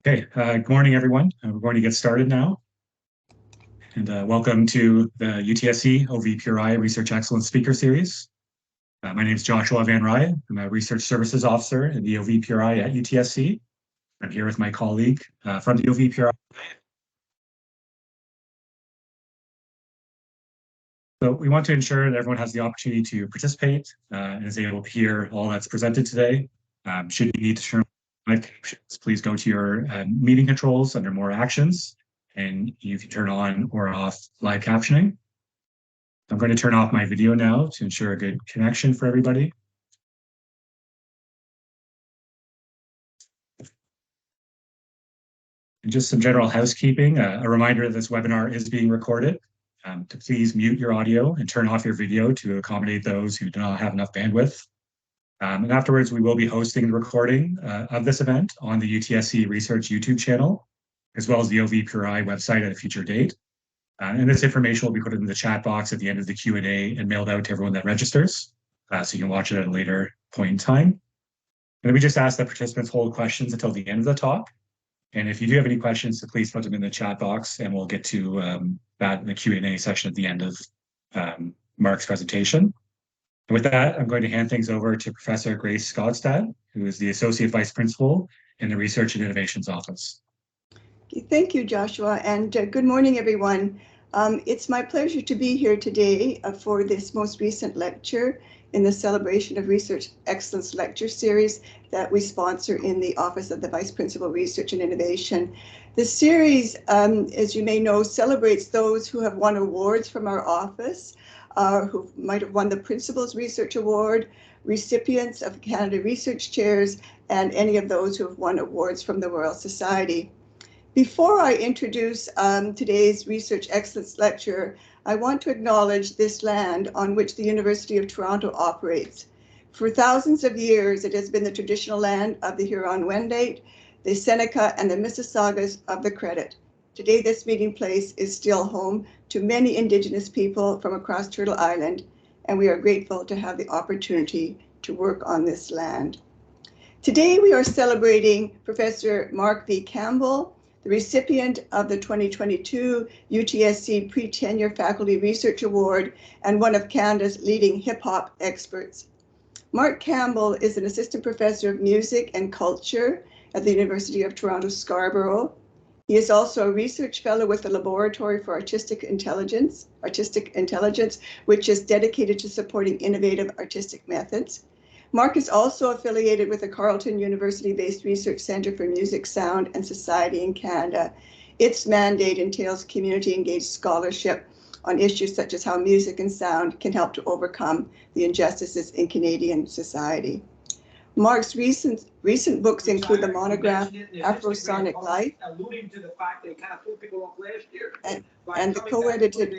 Okay, good morning, everyone. We're going to get started now. And welcome to the UTSC OV Research Excellence Speaker Series. My name is Joshua Van Rye. I'm a Research Services Officer in the OV at UTSC. I'm here with my colleague from the OV So we want to ensure that everyone has the opportunity to participate and is able to hear all that's presented today. Should you need to turn on live captions, please go to your meeting controls under More Actions, and you can turn on or off live captioning. I'm going to turn off my video now to ensure a good connection for everybody. And just some general housekeeping, a reminder that this webinar is being recorded. To please mute your audio and turn off your video to accommodate those who do not have enough bandwidth. And afterwards, we will be hosting the recording of this event on the UTSC Research YouTube channel, as well as the OVPRI website at a future date. And this information will be put in the chat box at the end of the Q&A and mailed out to everyone that registers, so you can watch it at a later point in time. And we just ask that participants hold questions until the end of the talk. And if you do have any questions, so please put them in the chat box, and we'll get to that in the Q&A session at the end of Mark's presentation. And with that, I'm going to hand things over to Professor Grace Skodstad, who is the Associate Vice Principal in the Research and Innovations Office. Thank you, Joshua, and good morning, everyone. It's my pleasure to be here today for this most recent lecture in the Celebration of Research Excellence lecture series that we sponsor in the Office of the Vice Principal Research and Innovation. The series, as you may know, celebrates those who have won awards from our office, who might have won the Principal's Research Award, recipients of Canada Research Chairs, and any of those who have won awards from the Royal Society. Before I introduce today's Research Excellence lecture, I want to acknowledge this land on which the University of Toronto operates. For thousands of years, it has been the traditional land of the Huron-Wendat, the Seneca, and the Mississaugas of the Credit. Today, this meeting place is still home to many Indigenous people from across Turtle Island, and we are grateful to have the opportunity to work on this land. Today, we are celebrating Professor Mark V. Campbell, the recipient of the 2022 UTSC Pre-Tenure Faculty Research Award and one of Canada's leading hip-hop experts. Mark Campbell is an assistant professor of music and culture at the University of Toronto, Scarborough. He is also a research fellow with the Laboratory for Artistic Intelligence, which is dedicated to supporting innovative artistic methods. Mark is also affiliated with the Carleton University-based Research Centre for Music, Sound and Society in Canada. Its mandate entails community-engaged scholarship on issues such as how music and sound can help to overcome the injustices in Canadian society. Mark's recent books include the monograph Afrosonic Life and the co-edited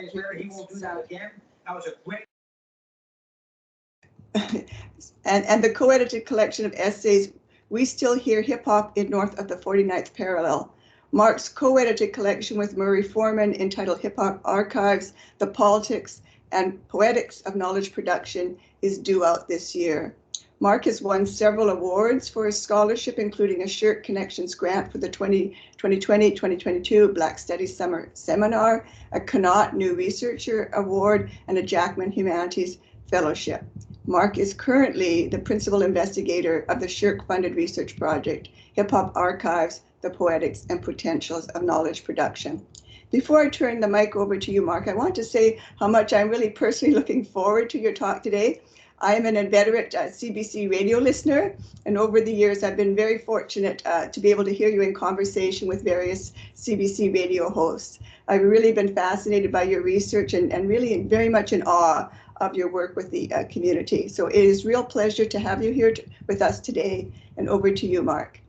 and the co-edited collection of essays, We Still Hear Hip Hop in North of the 49th Parallel. Mark's co-edited collection with Murray Foreman entitled Hip Hop Archives, The Politics and Poetics of Knowledge Production is due out this year. Mark has won several awards for his scholarship, including a Shirk Connections grant for the 2020-2022 Black Studies Summer Seminar, a Connaught New Researcher Award, and a Jackman Humanities Fellowship. Mark is currently the principal investigator of the Shirk-funded research project, Hip Hop Archives, the Poetics and Potentials of Knowledge Production. Before I turn the mic over to you, Mark, I want to say how much I'm really personally looking forward to your talk today. I am an inveterate CBC radio listener, and over the years I've been very fortunate to be able to hear you in conversation with various CBC radio hosts. I've really been fascinated by your research and really very much in awe of your work with the community. So it is a real pleasure to have you here with us today, and over to you, Mark.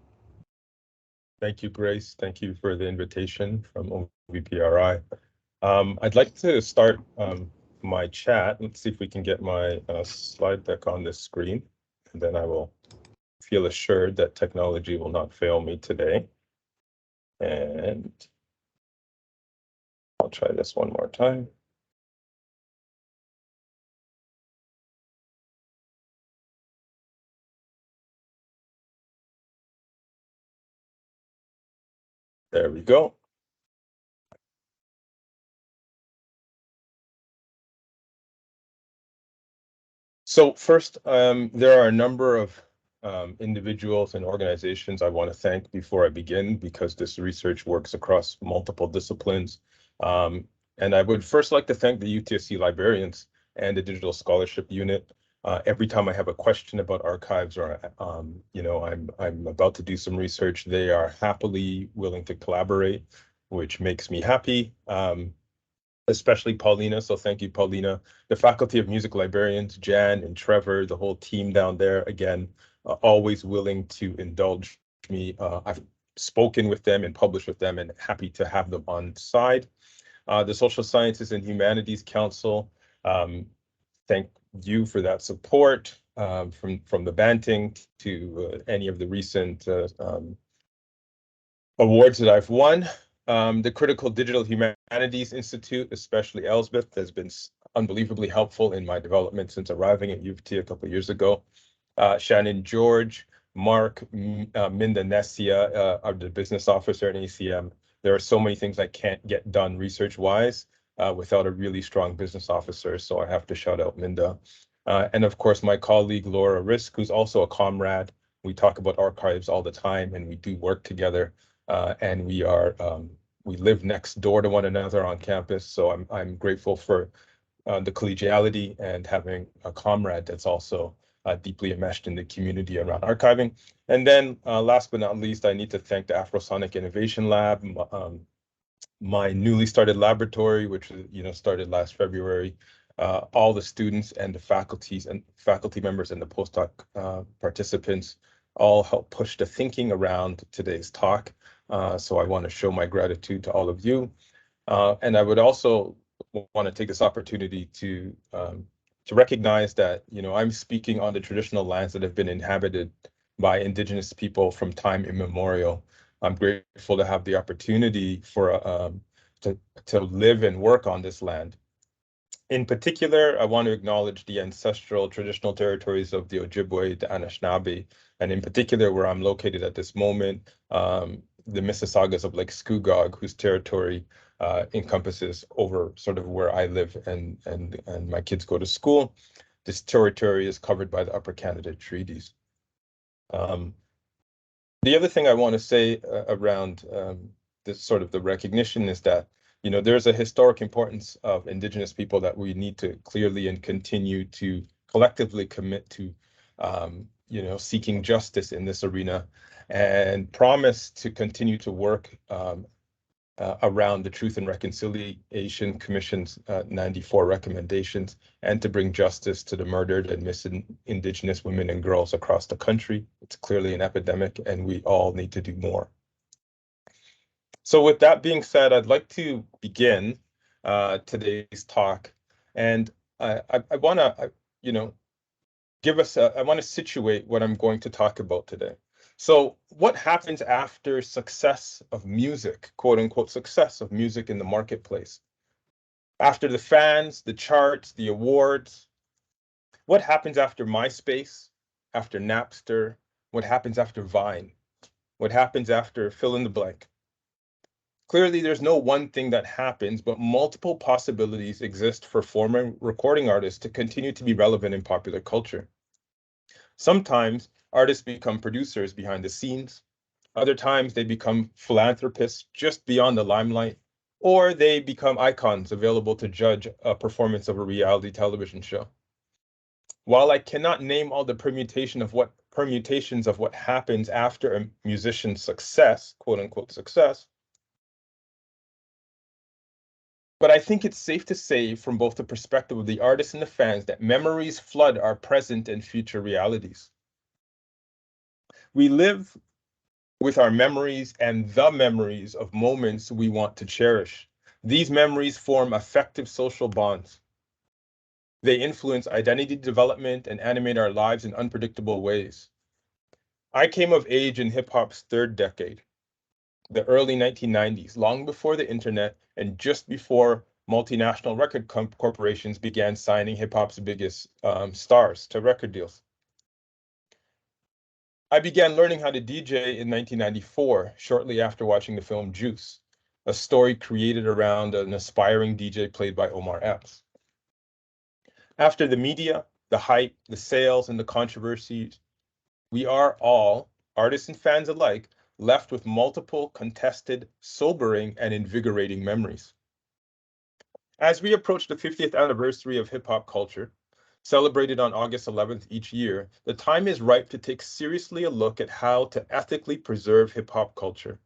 Thank you, Grace. Thank you for the invitation from OVPRI. I'd like to start my chat. Let's see if we can get my slide deck on this screen, and then I will feel assured that technology will not fail me today. And I'll try this one more time. There we go. So first, there are a number of individuals and organizations I want to thank before I begin, because this research works across multiple disciplines. And I would first like to thank the UTSC librarians and the Digital Scholarship Unit. Every time I have a question about archives, or I'm about to do some research, they are happily willing to collaborate, which makes me happy. Especially Paulina, so thank you, Paulina. The Faculty of Music librarians, Jan and Trevor, the whole team down there, again, always willing to indulge me. I've spoken with them and published with them, and happy to have them on side. The Social Sciences and Humanities Council, thank you for that support, from the Banting to any of the recent awards that I've won. The Critical Digital Humanities Institute, especially Elsbeth, has been unbelievably helpful in my development since arriving at U of T a couple of years ago. Shannon George, Mark, Minda Nessia, are the business officer at ACM. There are so many things I can't get done research-wise without a really strong business officer, so I have to shout out Minda. And of course, my colleague Laura Risk, who's also a comrade. We talk about archives all the time, and we do work together. And we live next door to one another on campus, so I'm grateful for the collegiality and having a comrade that's also deeply enmeshed in the community around archiving. And then last but not least, I need to thank the Afrosonic Innovation Lab, my newly started laboratory, which started last February. All the students and the faculty members and the postdoc participants all help push the thinking around today's talk. So I want to show my gratitude to all of you. And I would also want to take this opportunity to recognize that, I'm speaking on the traditional lands that have been inhabited by Indigenous people from time immemorial. I'm grateful to have the opportunity to live and work on this land. In particular, I want to acknowledge the ancestral traditional territories of the Ojibwe, the Anishinaabe, and in particular, where I'm located at this moment, the Mississaugas of Lake Scugog, whose territory encompasses over sort of where I live and my kids go to school. This territory is covered by the Upper Canada Treaties. The other thing I want to say around this sort of the recognition is that there's a historic importance of Indigenous people that we need to clearly and continue to collectively commit to, seeking justice in this arena, and promise to continue to work around the Truth and Reconciliation Commission's 94 recommendations, and to bring justice to the murdered and missing Indigenous women and girls across the country. It's clearly an epidemic, and we all need to do more. So with that being said, I'd like to begin today's talk, and I want to, I want to situate what I'm going to talk about today. So what happens after success of music, quote unquote, success of music in the marketplace? After the fans, the charts, the awards, what happens after MySpace, after Napster? What happens after Vine? What happens after fill in the blank? Clearly, there's no one thing that happens, but multiple possibilities exist for former recording artists to continue to be relevant in popular culture. Sometimes artists become producers behind the scenes. Other times they become philanthropists just beyond the limelight, or they become icons available to judge a performance of a reality television show. While I cannot name all the permutations of what happens after a musician's success, quote unquote success, but I think it's safe to say, from both the perspective of the artists and the fans, that memories flood our present and future realities. We live with our memories and the memories of moments we want to cherish. These memories form effective social bonds. They influence identity development and animate our lives in unpredictable ways. I came of age in hip-hop's third decade, the early 1990s, long before the internet and just before multinational record corporations began signing hip-hop's biggest stars to record deals. I began learning how to DJ in 1994, shortly after watching the film Juice, a story created around an aspiring DJ played by Omar Epps. After the media, the hype, the sales, and the controversies, we are all, artists and fans alike, left with multiple contested, sobering, and invigorating memories. As we approach the 50th anniversary of hip-hop culture, celebrated on August 11th each year, the time is ripe to take seriously a look at how to ethically preserve hip-hop culture.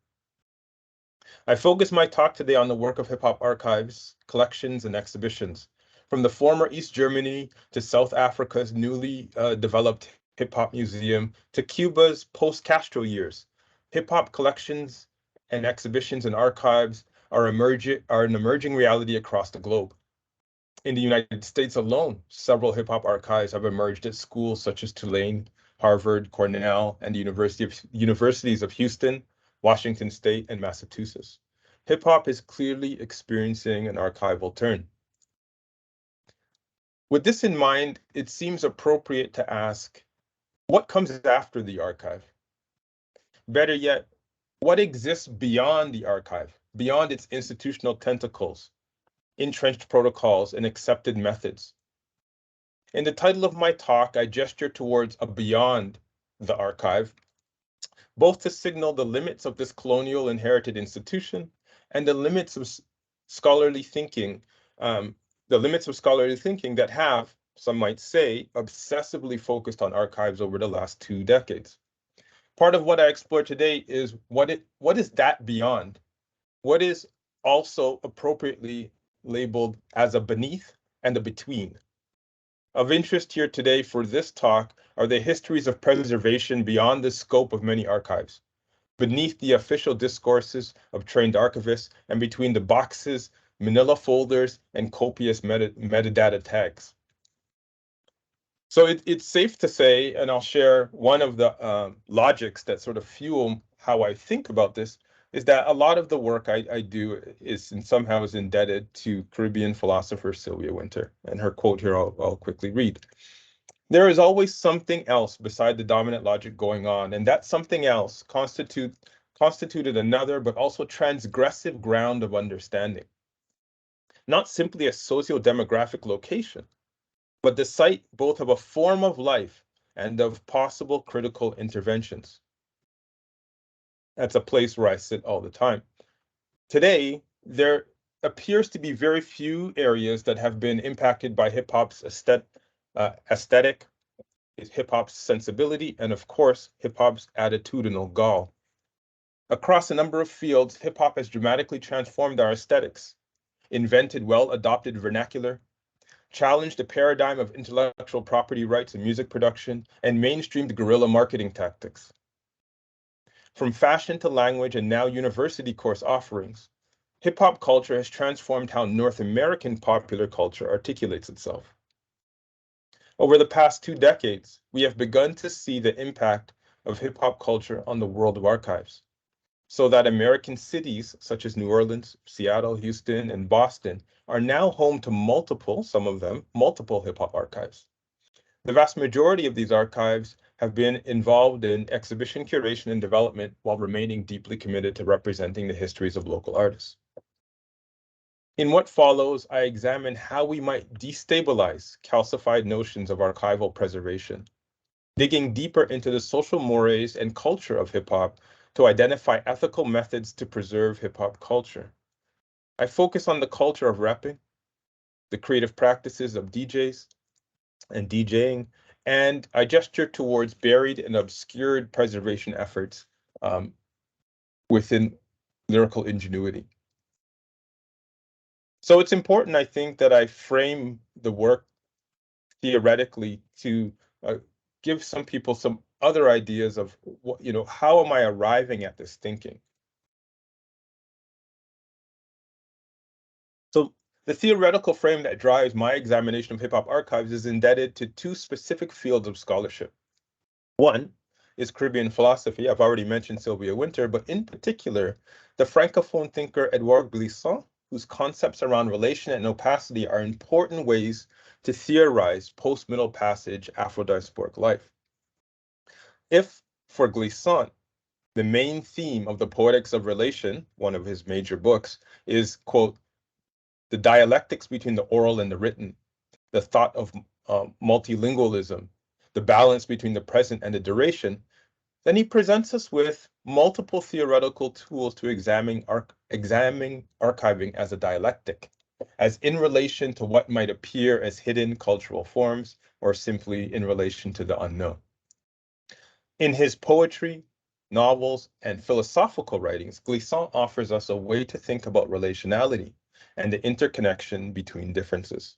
I focus my talk today on the work of hip-hop archives, collections, and exhibitions, from the former East Germany to South Africa's newly developed hip-hop museum to Cuba's post-Castro years. Hip-hop collections and exhibitions and archives are an emerging reality across the globe. In the United States alone, several hip-hop archives have emerged at schools such as Tulane, Harvard, Cornell, and the universities of Houston, Washington State, and Massachusetts. Hip-hop is clearly experiencing an archival turn. With this in mind, it seems appropriate to ask, what comes after the archive? Better yet, what exists beyond the archive, beyond its institutional tentacles, entrenched protocols, and accepted methods? In the title of my talk, I gesture towards a beyond the archive, both to signal the limits of this colonial inherited institution and the limits of scholarly thinking, that have, some might say, obsessively focused on archives over the last 2 decades. Part of what I explore today is what is that beyond? What is also appropriately labeled as a beneath and a between? Of interest here today for this talk are the histories of preservation beyond the scope of many archives, beneath the official discourses of trained archivists and between the boxes, manila folders, and copious metadata tags. So it's safe to say, and I'll share one of the logics that sort of fuel how I think about this, is that a lot of the work I do is somehow is indebted to Caribbean philosopher Sylvia Wynter, and her quote here I'll quickly read. There is always something else beside the dominant logic going on, and that something else constituted another but also transgressive ground of understanding. Not simply a socio-demographic location, but the site both of a form of life and of possible critical interventions. That's a place where I sit all the time. Today, there appears to be very few areas that have been impacted by hip-hop's aesthetic, hip-hop's sensibility, and of course, hip-hop's attitudinal gall. Across a number of fields, hip-hop has dramatically transformed our aesthetics, invented well-adopted vernacular, challenged the paradigm of intellectual property rights in music production, and mainstreamed guerrilla marketing tactics. From fashion to language and now university course offerings, hip-hop culture has transformed how North American popular culture articulates itself. Over the past 2 decades, we have begun to see the impact of hip-hop culture on the world of archives, so that American cities such as New Orleans, Seattle, Houston, and Boston are now home to some of them, multiple hip-hop archives. The vast majority of these archives have been involved in exhibition curation and development while remaining deeply committed to representing the histories of local artists. In what follows, I examine how we might destabilize calcified notions of archival preservation, digging deeper into the social mores and culture of hip-hop to identify ethical methods to preserve hip-hop culture. I focus on the culture of rapping, the creative practices of DJs and DJing, and I gesture towards buried and obscured preservation efforts within lyrical ingenuity. So it's important, I think, that I frame the work theoretically to give some people some other ideas of what, how am I arriving at this thinking? So the theoretical frame that drives my examination of hip-hop archives is indebted to 2 specific fields of scholarship. One is Caribbean philosophy. I've already mentioned Sylvia Wynter, but in particular, the Francophone thinker Edouard Glissant, whose concepts around relation and opacity are important ways to theorize post-Middle Passage Afro-diasporic life. If For Glissant, the main theme of the Poetics of Relation, one of his major books, is, quote, the dialectics between the oral and the written, the thought of multilingualism, the balance between the present and the duration. Then he presents us with multiple theoretical tools to examine archiving as a dialectic, as in relation to what might appear as hidden cultural forms, or simply in relation to the unknown. In his poetry, novels, and philosophical writings, Glissant offers us a way to think about relationality and the interconnection between differences.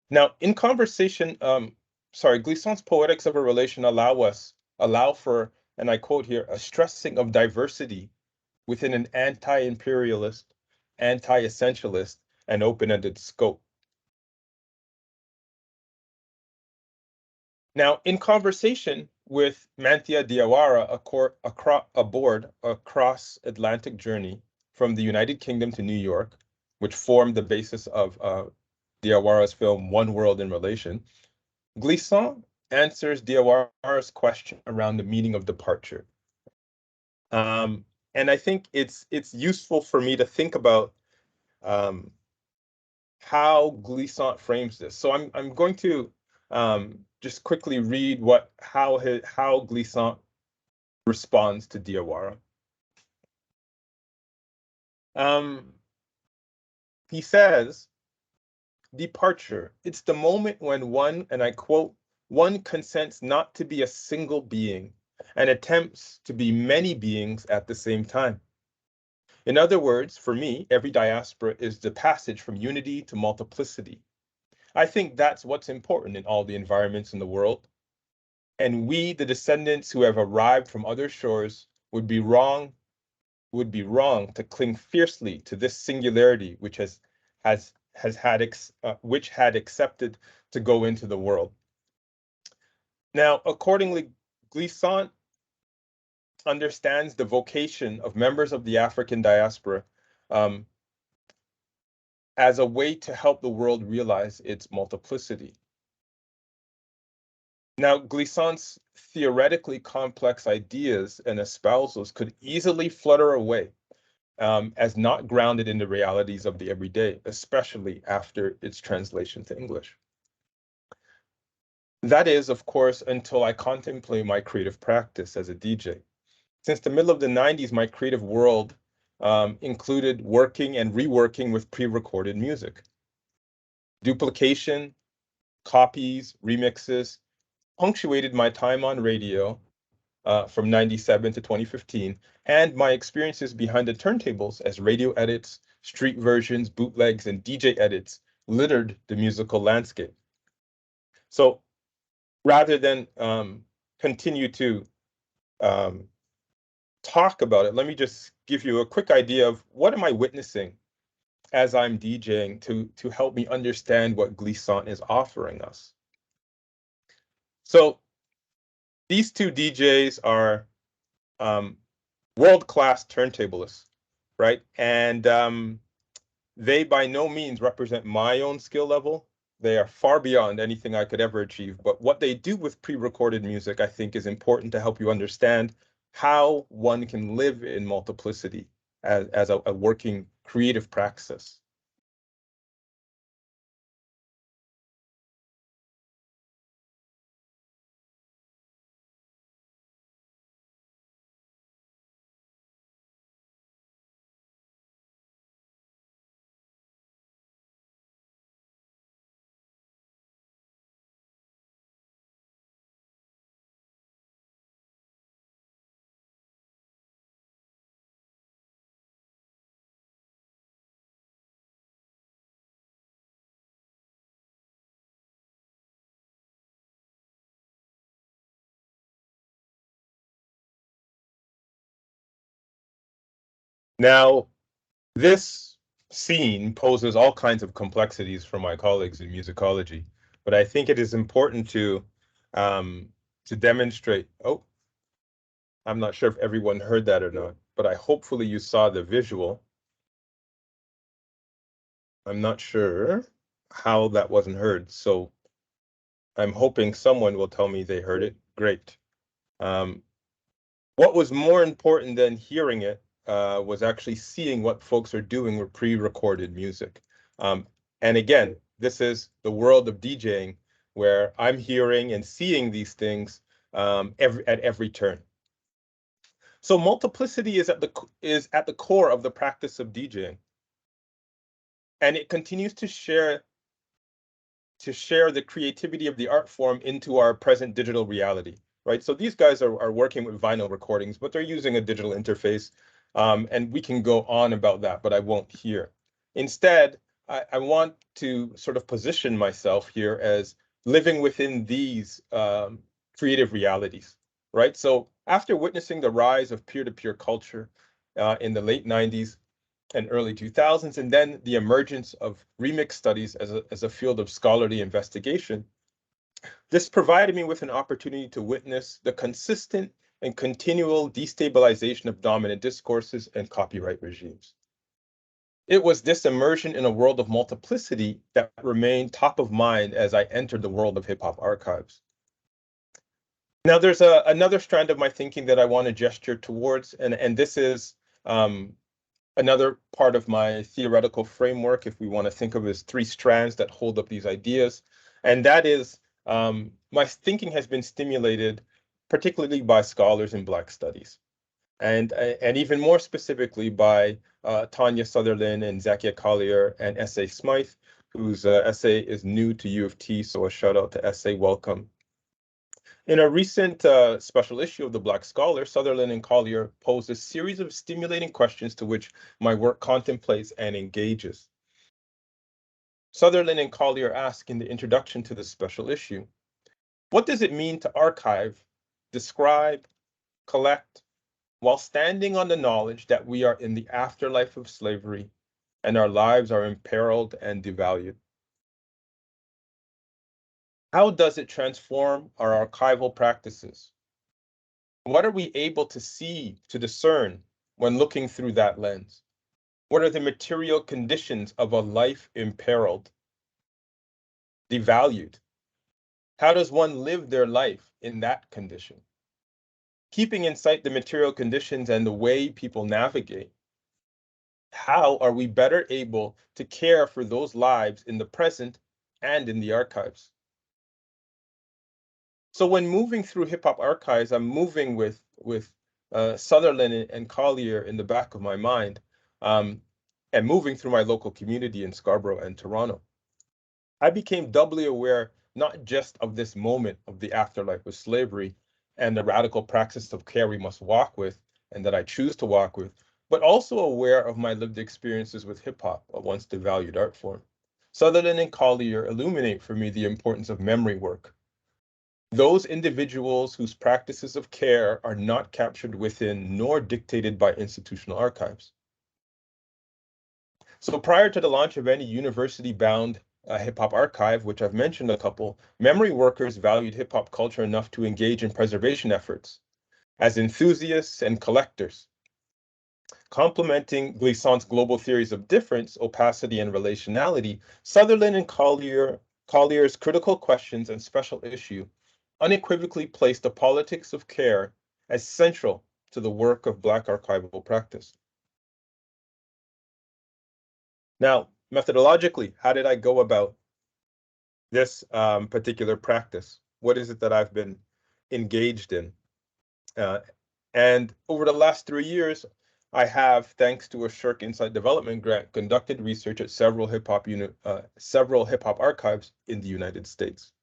Now, in conversation, Glissant's Poetics of a Relation allow for, and I quote here, a stressing of diversity within an anti-imperialist, anti-essentialist, and open-ended scope. Now, in conversation with Manthia Diawara aboard a cross-Atlantic journey from the United Kingdom to New York, which formed the basis of Diawara's film One World in Relation, Glissant answers Diawara's question around the meaning of departure. And I think it's useful for me to think about how Glissant frames this. So I'm going to just quickly read how Glissant responds to Diawara. He says, departure, it's the moment when one, and I quote, one consents not to be a single being and attempts to be many beings at the same time. In other words, for me, every diaspora is the passage from unity to multiplicity. I think that's what's important in all the environments in the world. And we, the descendants who have arrived from other shores, would be wrong to cling fiercely to this singularity which had accepted to go into the world. Now, accordingly, Glissant understands the vocation of members of the African diaspora as a way to help the world realize its multiplicity. Now, Glissant's theoretically complex ideas and espousals could easily flutter away as not grounded in the realities of the everyday, especially after its translation to English. That is, of course, until I contemplate my creative practice as a DJ. Since the middle of the 90s, my creative world included working and reworking with pre-recorded music. Duplication, copies, remixes, punctuated my time on radio from 97 to 2015, and my experiences behind the turntables as radio edits, street versions, bootlegs, and DJ edits littered the musical landscape. So rather than continue to talk about it, let me just give you a quick idea of what am I witnessing as I'm DJing to help me understand what Glissant is offering us. So these two DJs are world-class turntablists, right? And they by no means represent my own skill level. They are far beyond anything I could ever achieve. But what they do with pre-recorded music, I think, is important to help you understand how one can live in multiplicity as a working creative praxis. Now, this scene poses all kinds of complexities for my colleagues in musicology, but I think it is important to demonstrate. Oh, I'm not sure if everyone heard that or not, but hopefully you saw the visual. I'm not sure how that wasn't heard, so I'm hoping someone will tell me they heard it. Great. What was more important than hearing it was actually seeing what folks are doing with pre-recorded music. And again, this is the world of DJing, where I'm hearing and seeing these things at every turn. So multiplicity is at the core of the practice of DJing, and it continues to share the creativity of the art form into our present digital reality, right? So these guys are working with vinyl recordings, but they're using a digital interface, and we can go on about that, but I won't here. Instead, I want to sort of position myself here as living within these creative realities, right? So after witnessing the rise of peer-to-peer culture in the late 90s, and early 2000s, and then the emergence of remix studies as a field of scholarly investigation, this provided me with an opportunity to witness the consistent and continual destabilization of dominant discourses and copyright regimes. It was this immersion in a world of multiplicity that remained top of mind as I entered the world of hip-hop archives. Now, there's another strand of my thinking that I want to gesture towards, and this is another part of my theoretical framework, if we want to think of it as three strands that hold up these ideas. And that is, my thinking has been stimulated particularly by scholars in Black studies. And even more specifically by Tanya Sutherland and Zakia Collier and S.A. Smythe, whose essay is new to U of T, so a shout out to S.A. Welcome. In a recent special issue of The Black Scholar, Sutherland and Collier posed a series of stimulating questions to which my work contemplates and engages. Sutherland and Collier ask in the introduction to this special issue, what does it mean to archive, describe, collect, while standing on the knowledge that we are in the afterlife of slavery and our lives are imperiled and devalued? How does it transform our archival practices? What are we able to see, to discern when looking through that lens? What are the material conditions of a life imperiled, devalued? How does one live their life in that condition? Keeping in sight the material conditions and the way people navigate, how are we better able to care for those lives in the present and in the archives? So when moving through hip-hop archives, I'm moving with Sutherland and Collier in the back of my mind, and moving through my local community in Scarborough and Toronto. I became doubly aware not just of this moment of the afterlife of slavery and the radical praxis of care we must walk with and that I choose to walk with, but also aware of my lived experiences with hip-hop, a once devalued art form. Sutherland and Collier illuminate for me the importance of memory work. Those individuals whose practices of care are not captured within nor dictated by institutional archives. So prior to the launch of any university-bound hip-hop archive, which I've mentioned a couple, memory workers valued hip-hop culture enough to engage in preservation efforts as enthusiasts and collectors. Complementing Glissant's global theories of difference, opacity, and relationality, Sutherland and Collier's critical questions and special issue unequivocally placed the politics of care as central to the work of Black archival practice. Now, methodologically, how did I go about this particular practice? What is it that I've been engaged in? And over the last 3 years, I have, thanks to a Shirk Insight Development Grant, conducted research at several hip-hop archives in the United States.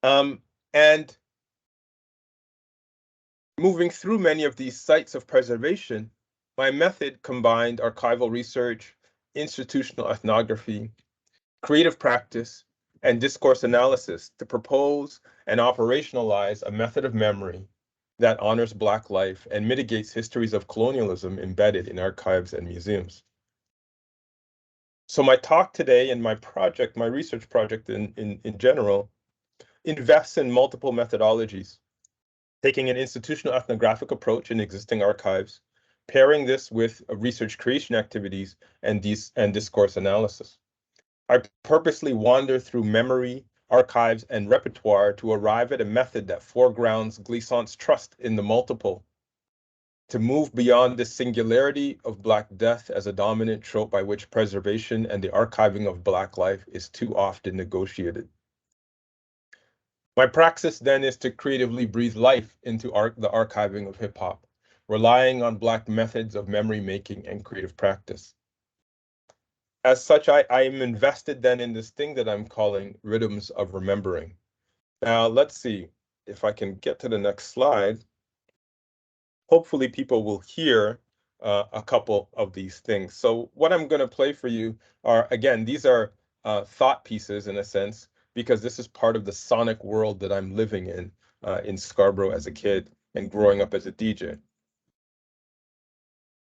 And moving through many of these sites of preservation, my method combined archival research, institutional ethnography, creative practice, and discourse analysis to propose and operationalize a method of memory that honors Black life and mitigates histories of colonialism embedded in archives and museums. So my talk today and my project, my research project in general, invests in multiple methodologies, taking an institutional ethnographic approach in existing archives, pairing this with research creation activities and discourse analysis. I purposely wander through memory, archives, and repertoire to arrive at a method that foregrounds Glissant's trust in the multiple, to move beyond the singularity of Black death as a dominant trope by which preservation and the archiving of Black life is too often negotiated. My praxis then is to creatively breathe life into the archiving of hip hop, relying on Black methods of memory making and creative practice. As such, I am invested then in this thing that I'm calling rhythms of remembering. Now, let's see if I can get to the next slide. Hopefully people will hear a couple of these things. So what I'm going to play for you are, again, these are thought pieces in a sense, because this is part of the sonic world that I'm living in Scarborough as a kid and growing up as a DJ.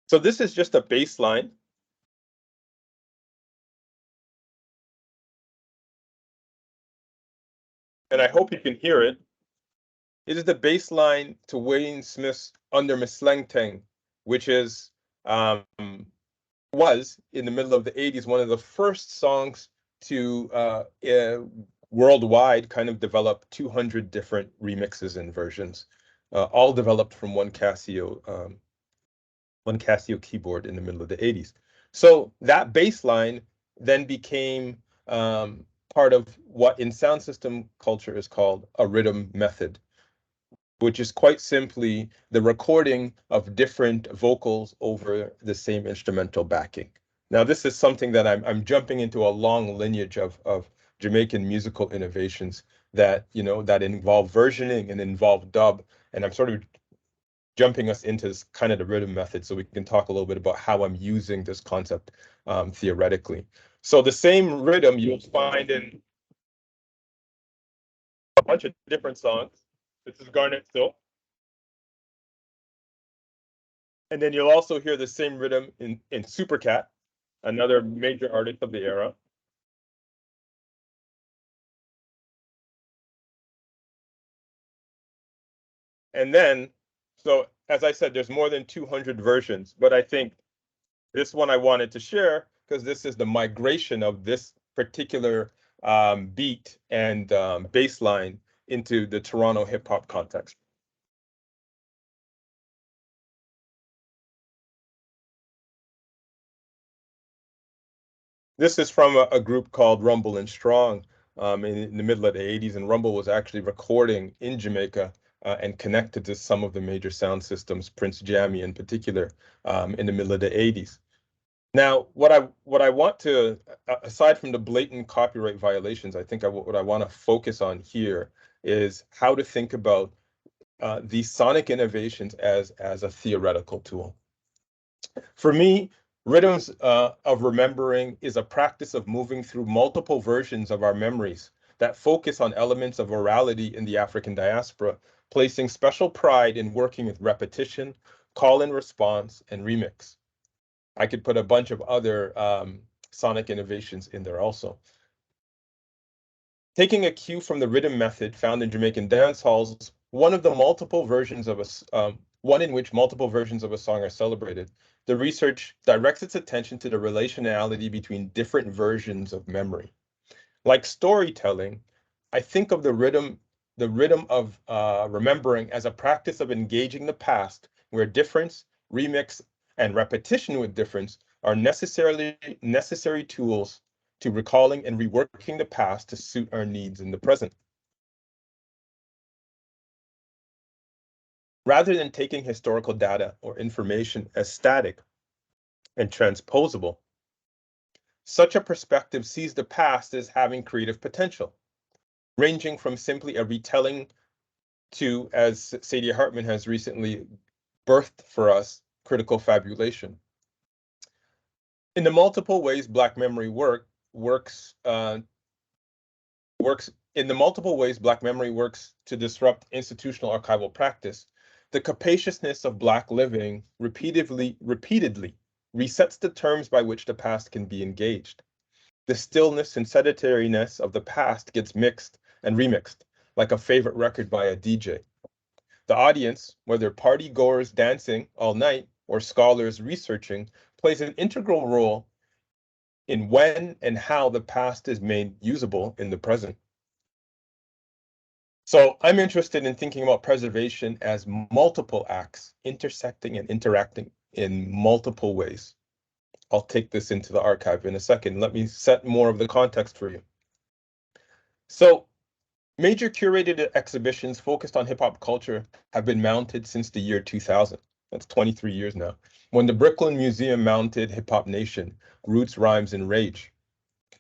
So this is just a bass line. And I hope you can hear it. It is the bass line to Wayne Smith's Under Mislengteng, which is was in the middle of the 80s one of the first songs to worldwide kind of develop 200 different remixes and versions, all developed from one Casio keyboard in the middle of the 80s. So that bass line then became part of what in sound system culture is called a rhythm method, which is quite simply the recording of different vocals over the same instrumental backing. Now, this is something that I'm jumping into a long lineage of Jamaican musical innovations that, you know, that involve versioning and involve dub. And I'm sort of jumping us into this kind of the rhythm method so we can talk a little bit about how I'm using this concept theoretically. So the same rhythm you'll find in a bunch of different songs. This is Garnet Silk. And then you'll also hear the same rhythm in Supercat, another major artist of the era. And then, so as I said, there's more than 200 versions, but I think this one I wanted to share because this is the migration of this particular beat and bass line into the Toronto hip hop context. This is from a group called Rumble and Strong in the middle of the 80s, and Rumble was actually recording in Jamaica and connected to some of the major sound systems, Prince Jammy in particular, in the middle of the 80s. Now, what I want to, aside from the blatant copyright violations, I think what I want to focus on here is how to think about these sonic innovations as a theoretical tool. For me, rhythms of remembering is a practice of moving through multiple versions of our memories that focus on elements of orality in the African diaspora, placing special pride in working with repetition, call and response, and remix. I could put a bunch of other sonic innovations in there also. Taking a cue from the rhythm method found in Jamaican dance halls, one in which multiple versions of a song are celebrated, the research directs its attention to the relationality between different versions of memory. Like storytelling, I think of the rhythm of remembering as a practice of engaging the past, where difference, remix, and repetition with difference are necessary tools to recalling and reworking the past to suit our needs in the present. Rather than taking historical data or information as static and transposable, such a perspective sees the past as having creative potential, ranging from simply a retelling to, as Sadie Hartman has recently birthed for us, critical fabulation. In the multiple ways Black memory works to disrupt institutional archival practice, the capaciousness of Black living repeatedly resets the terms by which the past can be engaged. The stillness and sedentariness of the past gets mixed and remixed, like a favorite record by a DJ. The audience, whether party goers dancing all night or scholars researching, plays an integral role in when and how the past is made usable in the present. So I'm interested in thinking about preservation as multiple acts, intersecting and interacting in multiple ways. I'll take this into the archive in a second. Let me set more of the context for you. So major curated exhibitions focused on hip hop culture have been mounted since the year 2000. That's 23 years now. When the Brooklyn Museum mounted Hip Hop Nation, Roots, Rhymes, and Rage.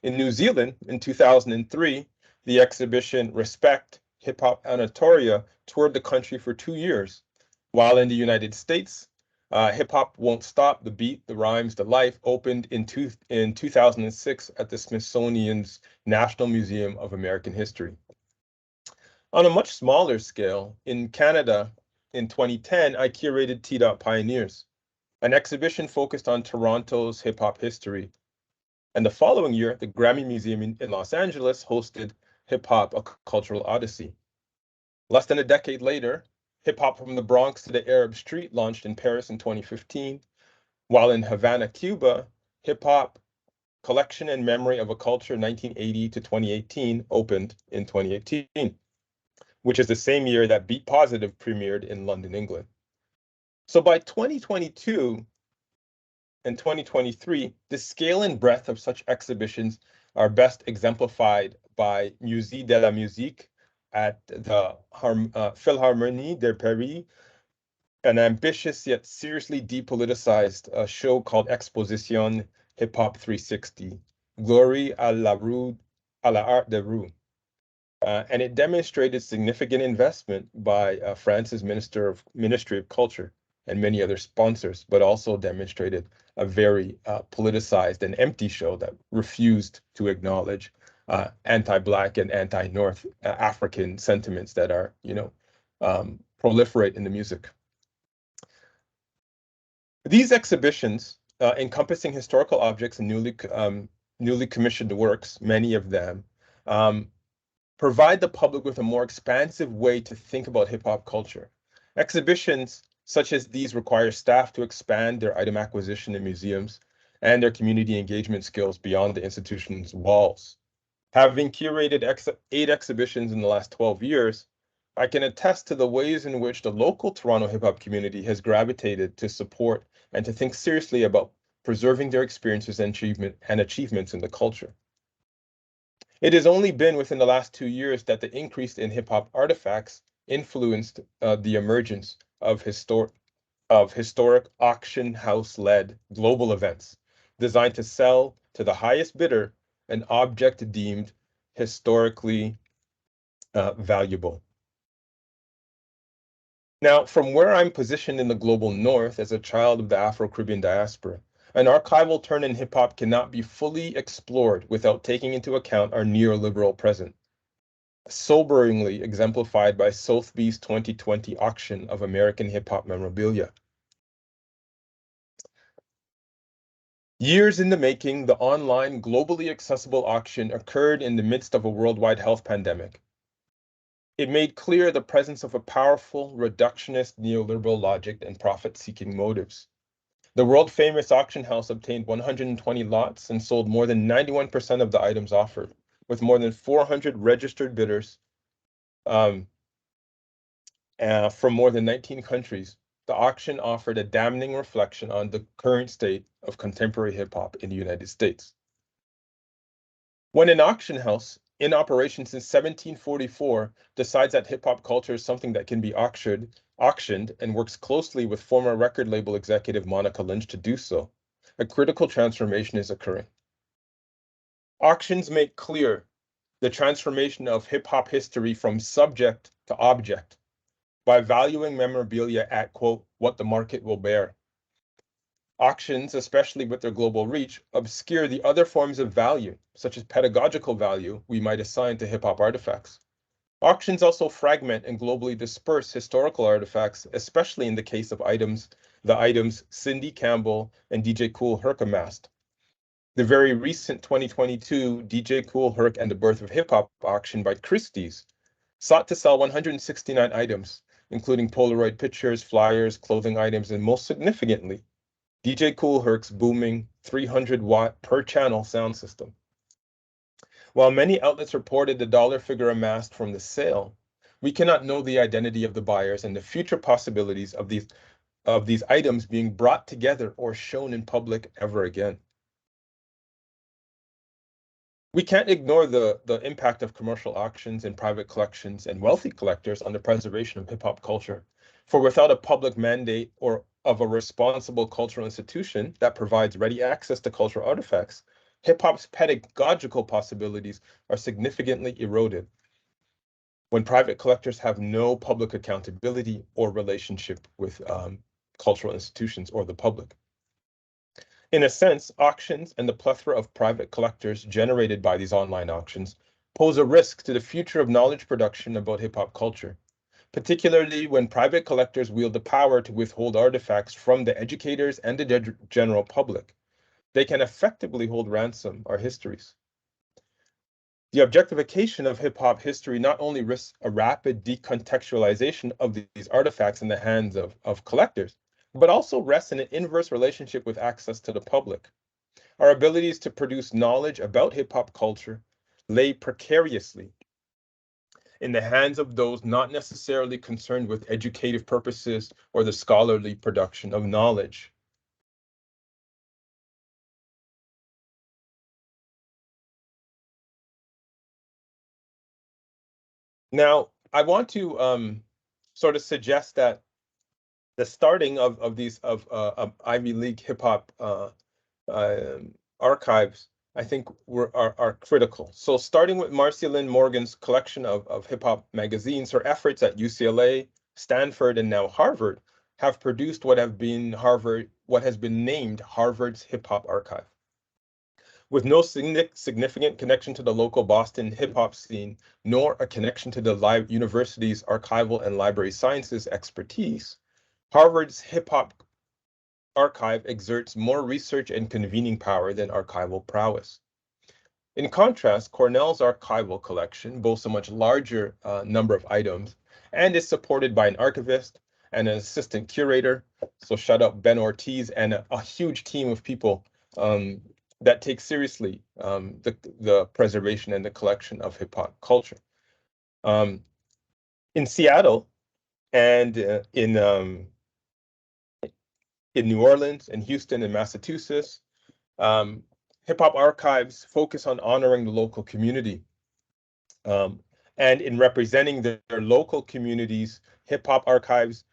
In New Zealand, in 2003, the exhibition Respect Hip Hop Anatolia toured the country for 2 years, while in the United States, Hip Hop Won't Stop, The Beat, The Rhymes, The Life opened in 2006 at the Smithsonian's National Museum of American History. On a much smaller scale, in Canada, in 2010, I curated T-Dot Pioneers, an exhibition focused on Toronto's hip hop history. And the following year, the Grammy Museum in Los Angeles hosted Hip Hop, a Cultural Odyssey. Less than a decade later, Hip Hop from the Bronx to the Arab Street launched in Paris in 2015, while in Havana, Cuba, Hip Hop Collection and Memory of a Culture 1980 to 2018 opened in 2018, which is the same year that Beat Positive premiered in London, England. So by 2022 and 2023, the scale and breadth of such exhibitions are best exemplified by Musée de la Musique at the Philharmonie de Paris, an ambitious yet seriously depoliticized show called Exposition Hip Hop 360, Glory à l'art de rue. And it demonstrated significant investment by France's Ministry of Culture and many other sponsors, but also demonstrated a very politicized and empty show that refused to acknowledge anti-Black and anti-North African sentiments that are, proliferate in the music. These exhibitions, encompassing historical objects and newly commissioned works, many of them, provide the public with a more expansive way to think about hip hop culture. Exhibitions such as these require staff to expand their item acquisition in museums and their community engagement skills beyond the institution's walls. Having curated 8 exhibitions in the last 12 years, I can attest to the ways in which the local Toronto hip hop community has gravitated to support and to think seriously about preserving their experiences and achievements in the culture. It has only been within the last 2 years that the increase in hip hop artifacts influenced the emergence of historic auction house-led global events designed to sell to the highest bidder an object deemed historically valuable. Now, from where I'm positioned in the global north as a child of the Afro-Caribbean diaspora, an archival turn in hip hop cannot be fully explored without taking into account our neoliberal present, soberingly exemplified by Sotheby's 2020 auction of American hip hop memorabilia. Years in the making, the online, globally accessible auction occurred in the midst of a worldwide health pandemic. It made clear the presence of a powerful, reductionist neoliberal logic and profit-seeking motives. The world-famous auction house obtained 120 lots and sold more than 91% of the items offered, with more than 400 registered bidders from more than 19 countries. The auction offered a damning reflection on the current state of contemporary hip-hop in the United States. When an auction house, in operation since 1744, decides that hip-hop culture is something that can be auctioned and works closely with former record label executive Monica Lynch to do so, a critical transformation is occurring. Auctions make clear the transformation of hip-hop history from subject to object by valuing memorabilia at, quote, what the market will bear. Auctions, especially with their global reach, obscure the other forms of value, such as pedagogical value, we might assign to hip-hop artifacts. Auctions also fragment and globally disperse historical artifacts, especially in the case of the items Cindy Campbell and DJ Kool Herc amassed. The very recent 2022 DJ Kool Herc and the Birth of Hip Hop auction by Christie's sought to sell 169 items, including Polaroid pictures, flyers, clothing items, and most significantly, DJ Kool Herc's booming 300-watt per channel sound system. While many outlets reported the dollar figure amassed from the sale, we cannot know the identity of the buyers and the future possibilities of these items being brought together or shown in public ever again. We can't ignore the impact of commercial auctions and private collections and wealthy collectors on the preservation of hip-hop culture. For without a public mandate or of a responsible cultural institution that provides ready access to cultural artifacts, hip-hop's pedagogical possibilities are significantly eroded when private collectors have no public accountability or relationship with cultural institutions or the public. In a sense, auctions and the plethora of private collectors generated by these online auctions pose a risk to the future of knowledge production about hip-hop culture, particularly when private collectors wield the power to withhold artifacts from the educators and the general public. They can effectively hold ransom our histories. The objectification of hip-hop history not only risks a rapid decontextualization of these artifacts in the hands of collectors, but also rests in an inverse relationship with access to the public. Our abilities to produce knowledge about hip-hop culture lay precariously in the hands of those not necessarily concerned with educative purposes or the scholarly production of knowledge. Now, I want to sort of suggest that the starting of these Ivy League hip hop archives, I think, are critical. So, starting with Marcia Lynn Morgan's collection of hip hop magazines, her efforts at UCLA, Stanford, and now Harvard have produced what has been named Harvard's Hip Hop Archive. With no significant connection to the local Boston hip hop scene, nor a connection to the university's archival and library sciences expertise, Harvard's Hip Hop Archive exerts more research and convening power than archival prowess. In contrast, Cornell's archival collection boasts a much larger number of items and is supported by an archivist and an assistant curator. So shout out Ben Ortiz and a huge team of people that take seriously the preservation and the collection of hip hop culture. In Seattle and in New Orleans and Houston and Massachusetts, hip hop archives focus on honoring the local community. And in representing their local communities, hip hop archives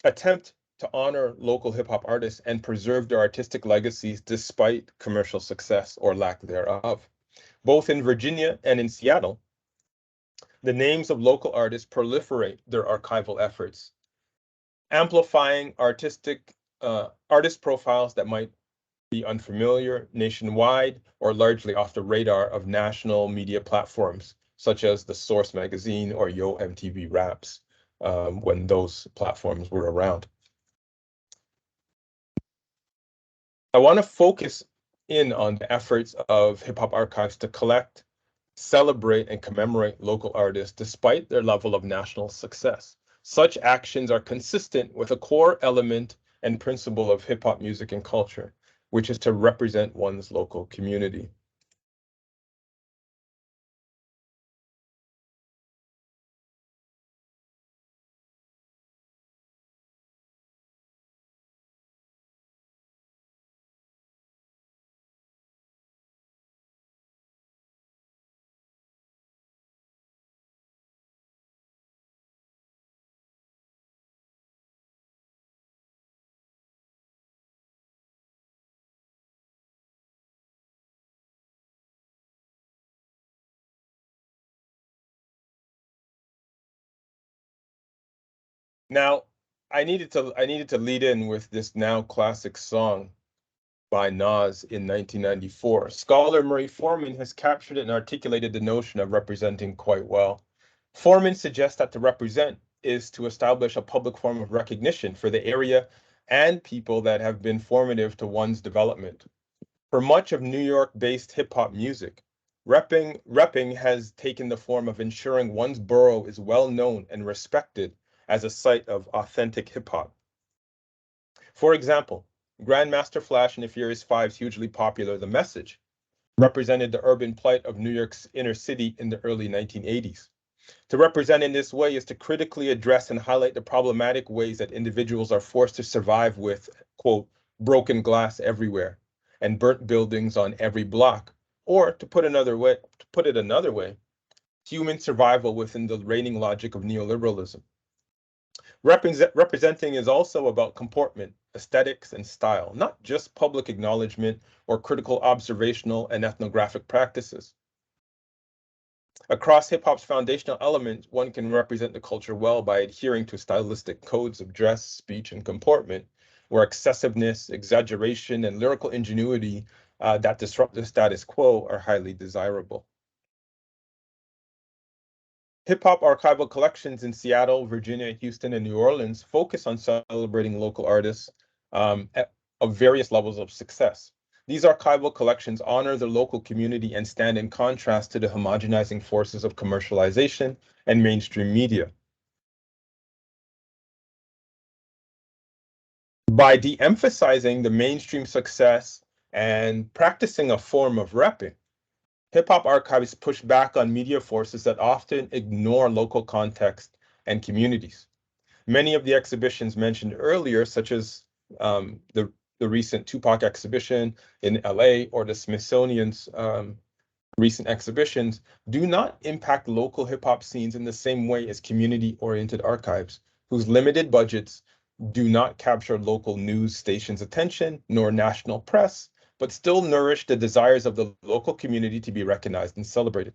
attempt to honor local hip hop artists and preserve their artistic legacies despite commercial success or lack thereof. Both in Virginia and in Seattle, the names of local artists proliferate their archival efforts, amplifying artist profiles that might be unfamiliar nationwide or largely off the radar of national media platforms, such as the Source magazine or Yo MTV Raps, when those platforms were around. I want to focus in on the efforts of hip hop archives to collect, celebrate, and commemorate local artists despite their level of national success. Such actions are consistent with a core element and principle of hip hop music and culture, which is to represent one's local community. Now, I needed to lead in with this now classic song by Nas in 1994. Scholar Murray Foreman has captured it and articulated the notion of representing quite well. Foreman suggests that to represent is to establish a public form of recognition for the area and people that have been formative to one's development. For much of New York-based hip-hop music, repping has taken the form of ensuring one's borough is well known and respected as a site of authentic hip-hop. For example, Grandmaster Flash and the Furious Five's hugely popular The Message represented the urban plight of New York's inner city in the early 1980s. To represent in this way is to critically address and highlight the problematic ways that individuals are forced to survive with, quote, broken glass everywhere and burnt buildings on every block, or to put it another way, human survival within the reigning logic of neoliberalism. Representing is also about comportment, aesthetics, and style, not just public acknowledgement or critical observational and ethnographic practices. Across hip-hop's foundational elements, one can represent the culture well by adhering to stylistic codes of dress, speech, and comportment, where excessiveness, exaggeration, and lyrical ingenuity that disrupt the status quo are highly desirable. Hip-hop archival collections in Seattle, Virginia, Houston, and New Orleans focus on celebrating local artists of various levels of success. These archival collections honor the local community and stand in contrast to the homogenizing forces of commercialization and mainstream media. By de-emphasizing the mainstream success and practicing a form of repping, hip-hop archives push back on media forces that often ignore local context and communities. Many of the exhibitions mentioned earlier, such as the recent Tupac exhibition in LA or the Smithsonian's recent exhibitions, do not impact local hip-hop scenes in the same way as community-oriented archives, whose limited budgets do not capture local news stations' attention nor national press, but still nourish the desires of the local community to be recognized and celebrated.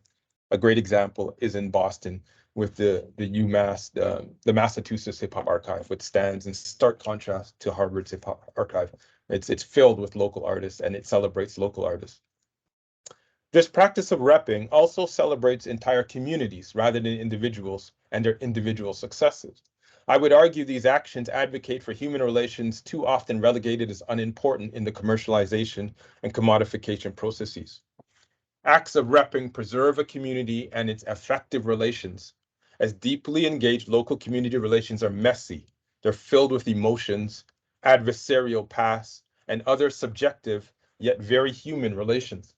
A great example is in Boston with the UMass, the Massachusetts Hip Hop Archive, which stands in stark contrast to Harvard's Hip Hop Archive. It's filled with local artists and it celebrates local artists. This practice of repping also celebrates entire communities rather than individuals and their individual successes. I would argue these actions advocate for human relations too often relegated as unimportant in the commercialization and commodification processes. Acts of repping preserve a community and its effective relations, as deeply engaged local community relations are messy. They're filled with emotions, adversarial pasts, and other subjective yet very human relations.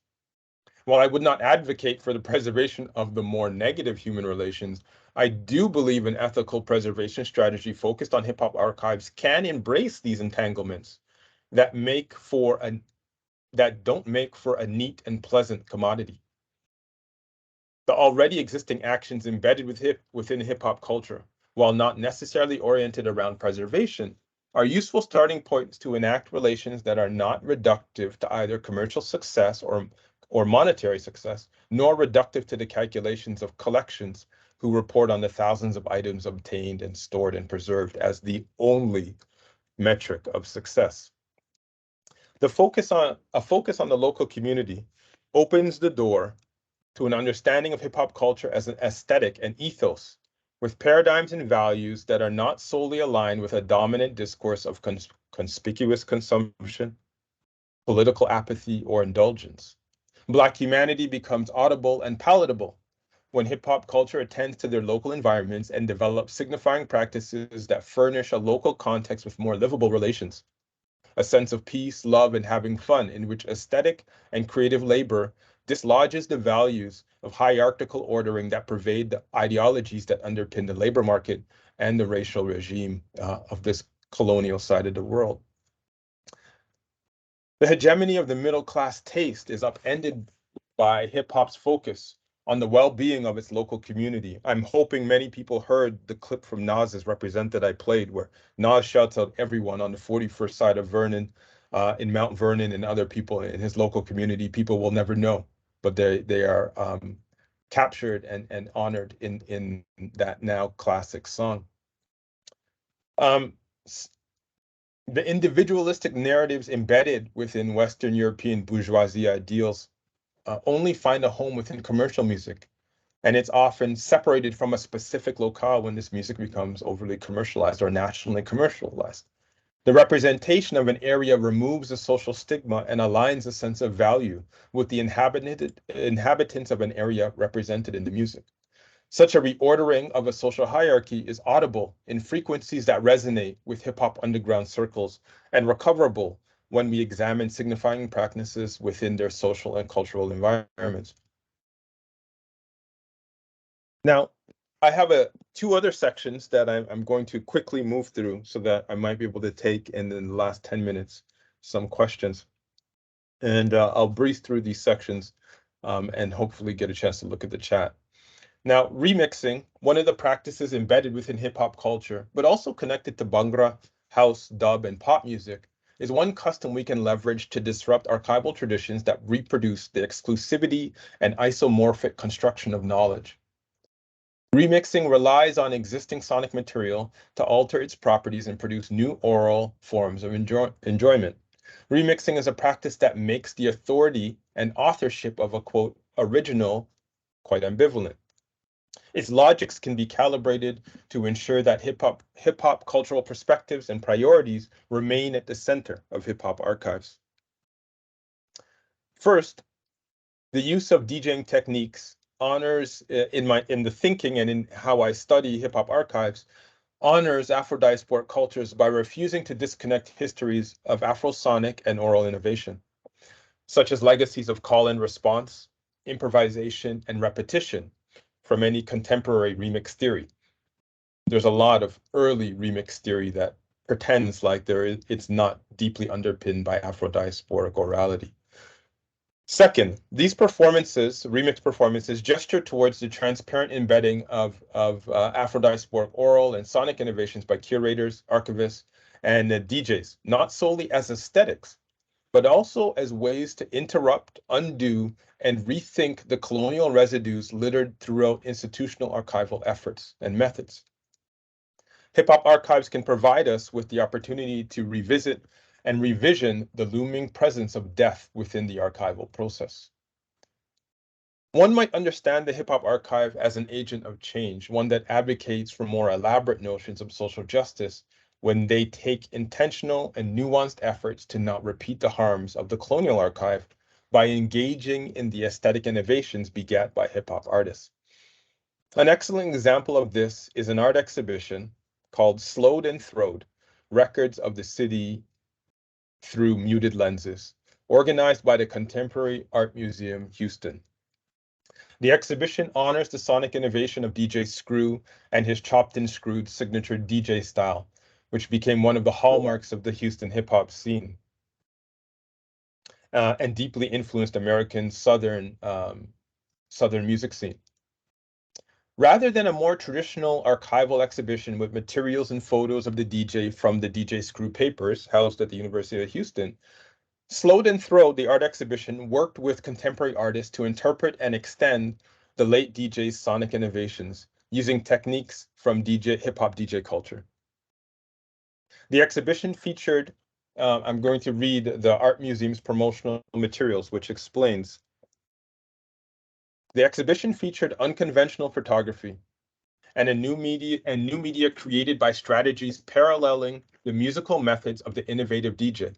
While I would not advocate for the preservation of the more negative human relations, I do believe an ethical preservation strategy focused on hip-hop archives can embrace these entanglements that don't make for a neat and pleasant commodity. The already existing actions embedded within hip-hop culture, while not necessarily oriented around preservation, are useful starting points to enact relations that are not reductive to either commercial success or monetary success, nor reductive to the calculations of collections who report on the thousands of items obtained and stored and preserved as the only metric of success. A focus on the local community opens the door to an understanding of hip-hop culture as an aesthetic and ethos, with paradigms and values that are not solely aligned with a dominant discourse of conspicuous consumption, political apathy, or indulgence. Black humanity becomes audible and palatable when hip-hop culture attends to their local environments and develops signifying practices that furnish a local context with more livable relations. A sense of peace, love, and having fun in which aesthetic and creative labor dislodges the values of hierarchical ordering that pervade the ideologies that underpin the labor market and the racial regime of this colonial side of the world. The hegemony of the middle-class taste is upended by hip-hop's focus on the well-being of its local community. I'm hoping many people heard the clip from Nas's Represent that I played, where Nas shouts out everyone on the 41st side of Vernon, in Mount Vernon, and other people in his local community. People will never know, but they are captured and honored in that now classic song. The individualistic narratives embedded within Western European bourgeoisie ideals only find a home within commercial music, and it's often separated from a specific locale when this music becomes overly commercialized or nationally commercialized. The representation of an area removes the social stigma and aligns a sense of value with the inhabitants of an area represented in the music. Such a reordering of a social hierarchy is audible in frequencies that resonate with hip-hop underground circles and recoverable when we examine signifying practices within their social and cultural environments. Now, I have two other sections that I'm going to quickly move through so that I might be able to take in the last 10 minutes some questions. And I'll breeze through these sections and hopefully get a chance to look at the chat. Now, remixing, one of the practices embedded within hip hop culture, but also connected to Bhangra, house, dub, and pop music, is one custom we can leverage to disrupt archival traditions that reproduce the exclusivity and isomorphic construction of knowledge. Remixing relies on existing sonic material to alter its properties and produce new oral forms of enjoyment. Remixing is a practice that makes the authority and authorship of a, quote, original quite ambivalent. Its logics can be calibrated to ensure that hip-hop cultural perspectives and priorities remain at the center of hip-hop archives. First, the use of DJing techniques honors, in the thinking and in how I study hip-hop archives, honors Afro-diasporic cultures by refusing to disconnect histories of Afrosonic and oral innovation, such as legacies of call and response, improvisation, and repetition from any contemporary remix theory. There's a lot of early remix theory that pretends like it's not deeply underpinned by Afro-diasporic orality. Second, these performances, remix performances, gesture towards the transparent embedding of Afro-diasporic oral and sonic innovations by curators, archivists, and DJs, not solely as aesthetics, but also as ways to interrupt, undo, and rethink the colonial residues littered throughout institutional archival efforts and methods. Hip-hop archives can provide us with the opportunity to revisit and revision the looming presence of death within the archival process. One might understand the hip-hop archive as an agent of change, one that advocates for more elaborate notions of social justice when they take intentional and nuanced efforts to not repeat the harms of the colonial archive by engaging in the aesthetic innovations begat by hip-hop artists. An excellent example of this is an art exhibition called Slowed and Throwed, Records of the City Through Muted Lenses, organized by the Contemporary Art Museum, Houston. The exhibition honors the sonic innovation of DJ Screw and his chopped and screwed signature DJ style, which became one of the hallmarks of the Houston hip-hop scene and deeply influenced American Southern music scene. Rather than a more traditional archival exhibition with materials and photos of the DJ from the DJ Screw papers housed at the University of Houston, Slowed and Throwed, the art exhibition, worked with contemporary artists to interpret and extend the late DJ's sonic innovations using techniques from hip-hop DJ culture. The exhibition featured, I'm going to read the Art Museum's promotional materials, which explains. The exhibition featured unconventional photography and new media created by strategies paralleling the musical methods of the innovative DJ.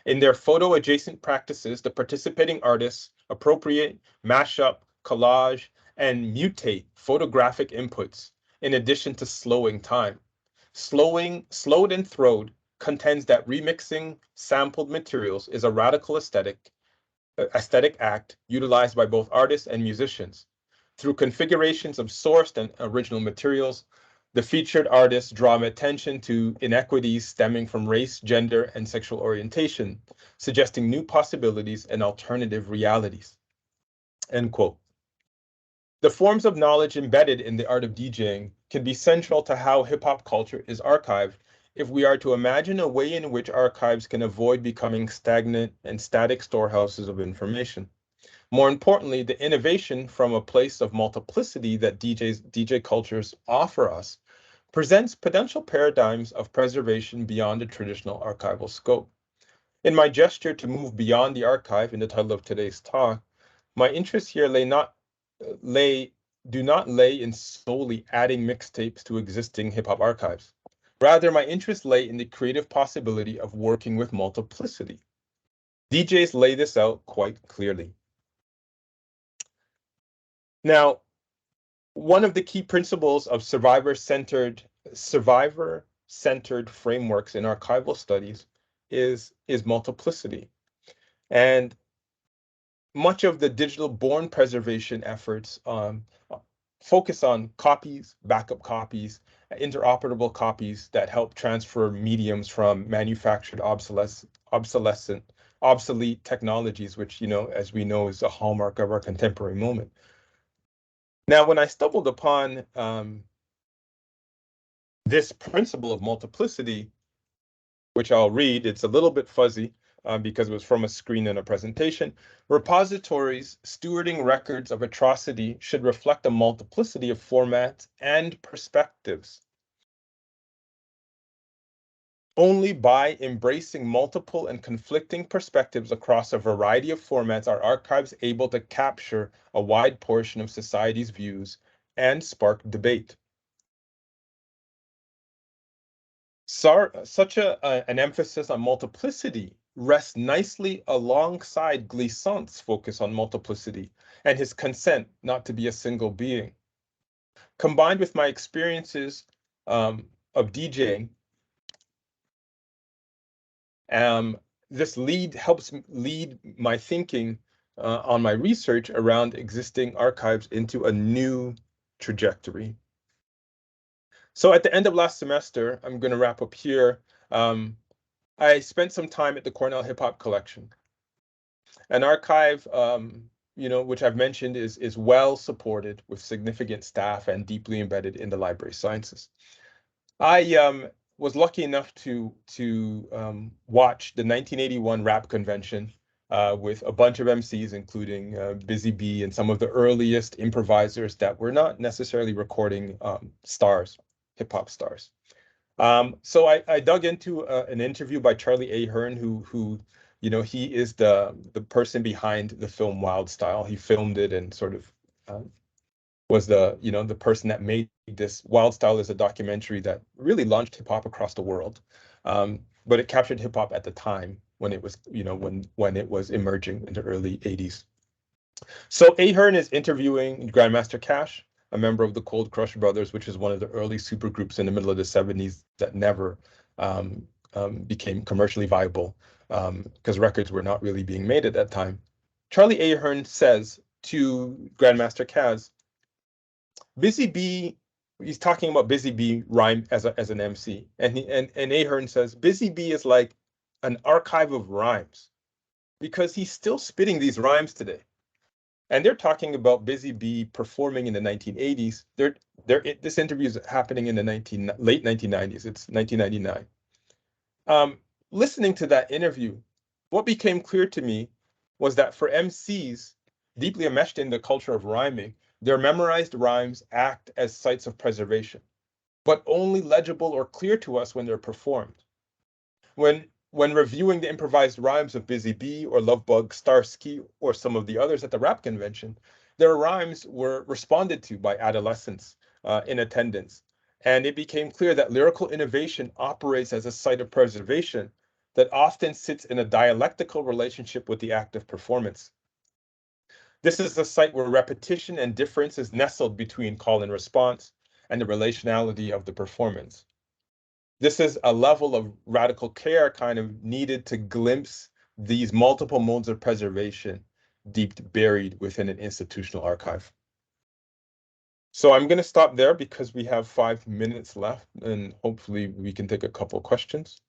In their photo-adjacent practices, the participating artists appropriate, mash up, collage, and mutate photographic inputs, in addition to slowing time. Slowed and Throwed contends that remixing sampled materials is a radical aesthetic act utilized by both artists and musicians. Through configurations of sourced and original materials, the featured artists draw attention to inequities stemming from race, gender, and sexual orientation, suggesting new possibilities and alternative realities. End quote. The forms of knowledge embedded in the art of DJing can be central to how hip-hop culture is archived if we are to imagine a way in which archives can avoid becoming stagnant and static storehouses of information. More importantly, the innovation from a place of multiplicity that DJ cultures offer us presents potential paradigms of preservation beyond the traditional archival scope. In my gesture to move beyond the archive in the title of today's talk, my interest here do not lay in solely adding mixtapes to existing hip-hop archives. Rather, my interest lay in the creative possibility of working with multiplicity. DJs lay this out quite clearly. Now, one of the key principles of survivor-centered frameworks in archival studies is multiplicity. And much of the digital-born preservation efforts focus on copies, backup copies, interoperable copies that help transfer mediums from manufactured obsolete technologies, which, as we know, is a hallmark of our contemporary moment. Now, when I stumbled upon this principle of multiplicity, which I'll read, it's a little bit fuzzy because it was from a screen in a presentation. Repositories stewarding records of atrocity should reflect a multiplicity of formats and perspectives. Only by embracing multiple and conflicting perspectives across a variety of formats are archives able to capture a wide portion of society's views and spark debate. Such an emphasis on multiplicity rests nicely alongside Glissant's focus on multiplicity and his consent not to be a single being. Combined with my experiences of DJing, this helps lead my thinking on my research around existing archives into a new trajectory. So at the end of last semester, I'm going to wrap up here. I spent some time at the Cornell Hip Hop Collection, an archive, which I've mentioned is well supported with significant staff and deeply embedded in the library sciences. I was lucky enough to watch the 1981 rap convention with a bunch of MCs, including Busy Bee and some of the earliest improvisers that were not necessarily recording hip hop stars. So I dug into an interview by Charlie Ahern, who he is the person behind the film Wild Style. He filmed it and sort of was the person that made this. Wild Style is a documentary that really launched hip hop across the world, but it captured hip hop at the time when it was when it was emerging in the early 80s. So Ahern is interviewing Grandmaster Cash, a member of the Cold Crush Brothers, which is one of the early supergroups in the middle of the 70s that never became commercially viable because records were not really being made at that time. Charlie Ahern says to Grandmaster Caz, Busy Bee, he's talking about Busy Bee rhyme as an MC, and Ahern says Busy Bee is like an archive of rhymes because he's still spitting these rhymes today. And they're talking about Busy Bee performing in the 1980s. This interview is happening in the late 1990s. It's 1999. Listening to that interview, what became clear to me was that for MCs deeply enmeshed in the culture of rhyming, their memorized rhymes act as sites of preservation, but only legible or clear to us when they're performed. When reviewing the improvised rhymes of Busy Bee or Lovebug, Starsky, or some of the others at the rap convention, their rhymes were responded to by adolescents in attendance. And it became clear that lyrical innovation operates as a site of preservation that often sits in a dialectical relationship with the act of performance. This is a site where repetition and difference is nestled between call and response and the relationality of the performance. This is a level of radical care kind of needed to glimpse these multiple modes of preservation deep buried within an institutional archive. So I'm going to stop there because we have 5 minutes left and hopefully we can take a couple of questions.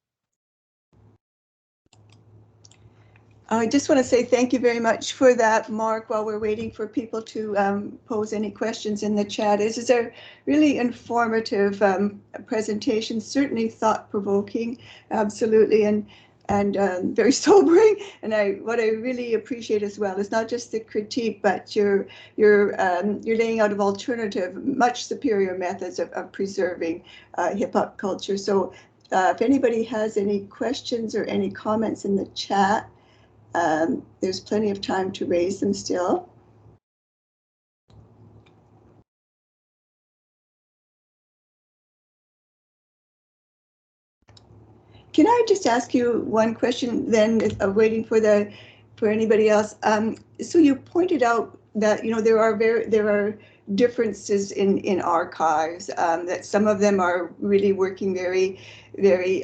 I just want to say thank you very much for that, Mark, while we're waiting for people to pose any questions in the chat. This is a really informative presentation, certainly thought-provoking, absolutely, and very sobering. And what I really appreciate as well is not just the critique, but you're laying out of alternative, much superior methods of preserving hip-hop culture. So if anybody has any questions or any comments in the chat, there's plenty of time to raise them still. Can I just ask you one question then, waiting for anybody else? So you pointed out that there are differences in archives, that some of them are really working very, very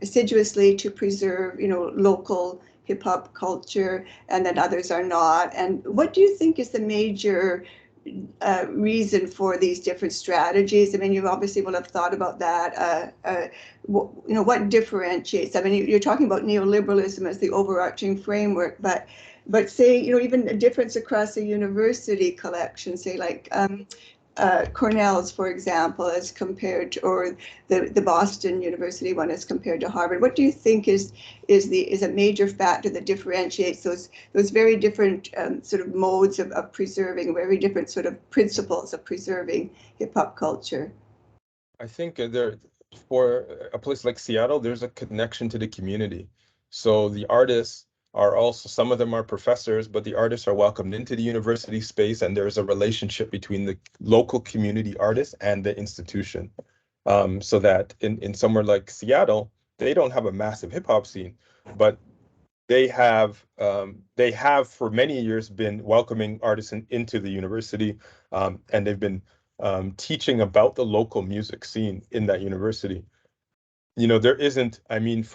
assiduously to preserve, local hip hop culture, and then others are not. And what do you think is the major reason for these different strategies? I mean, you obviously will have thought about that. What differentiates? I mean, you're talking about neoliberalism as the overarching framework, but say, even a difference across a university collection, say like Cornell's, for example, as compared to, or the Boston University one as compared to Harvard. What do you think is a major factor that differentiates those very different sort of modes of preserving, very different sort of principles of preserving hip hop culture? I think for a place like Seattle, there's a connection to the community. So the artists are also, some of them are professors, but the artists are welcomed into the university space, and there's a relationship between the local community artists and the institution. So that in somewhere like Seattle, they don't have a massive hip hop scene, but they have for many years been welcoming artists into the university, and they've been teaching about the local music scene in that university. There isn't, I mean,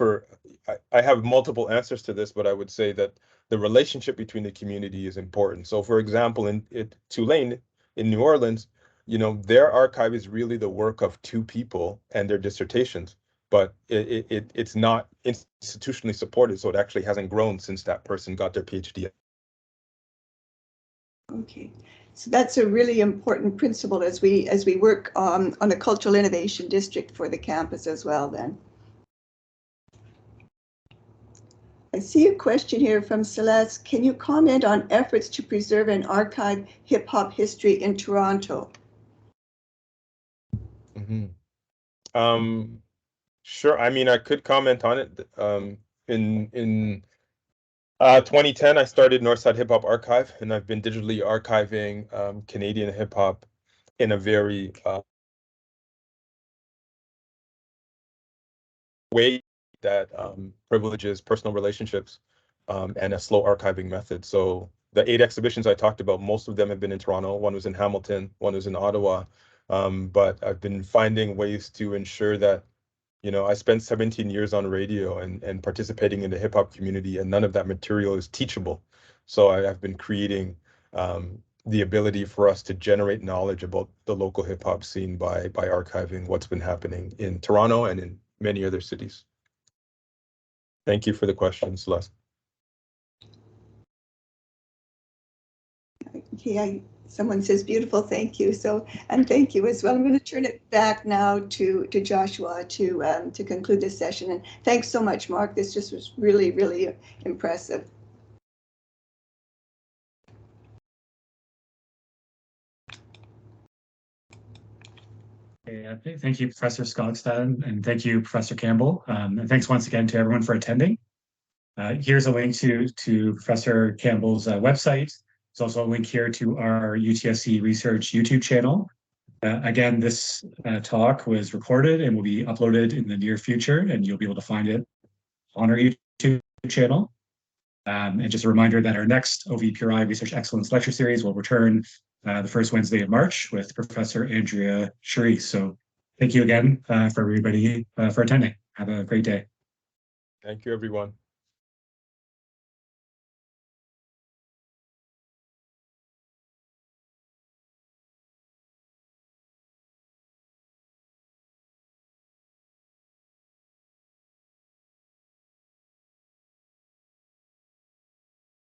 I have multiple answers to this, but I would say that the relationship between the community is important. So for example, in Tulane, in New Orleans, their archive is really the work of two people and their dissertations, but it's not institutionally supported, so it actually hasn't grown since that person got their PhD. Okay, so that's a really important principle as we work on the Cultural Innovation District for the campus as well then. I see a question here from Celeste. Can you comment on efforts to preserve and archive hip hop history in Toronto? Mm-hmm. Sure. I mean, I could comment on it. In 2010, I started Northside Hip Hop Archive, and I've been digitally archiving Canadian hip hop in a very way that privileges personal relationships and a slow archiving method. So the 8 exhibitions I talked about, most of them have been in Toronto. One was in Hamilton, one was in Ottawa. But I've been finding ways to ensure that, I spent 17 years on radio and participating in the hip hop community, and none of that material is teachable. So I've been creating the ability for us to generate knowledge about the local hip hop scene by archiving what's been happening in Toronto and in many other cities. Thank you for the question, Celeste. Okay, someone says beautiful, thank you. So, and thank you as well. I'm going to turn it back now to Joshua to conclude this session. And thanks so much, Mark. This just was really, really impressive. Thank you, Professor Skogstad, and thank you, Professor Campbell. And thanks once again to everyone for attending. Here's a link to Professor Campbell's website. There's also a link here to our UTSC Research YouTube channel. Again, this talk was recorded and will be uploaded in the near future, and you'll be able to find it on our YouTube channel. And just a reminder that our next OVPRI Research Excellence Lecture Series will return the first Wednesday of March with Professor Andrea Cherie. So thank you again for everybody for attending. Have a great day. Thank you, everyone.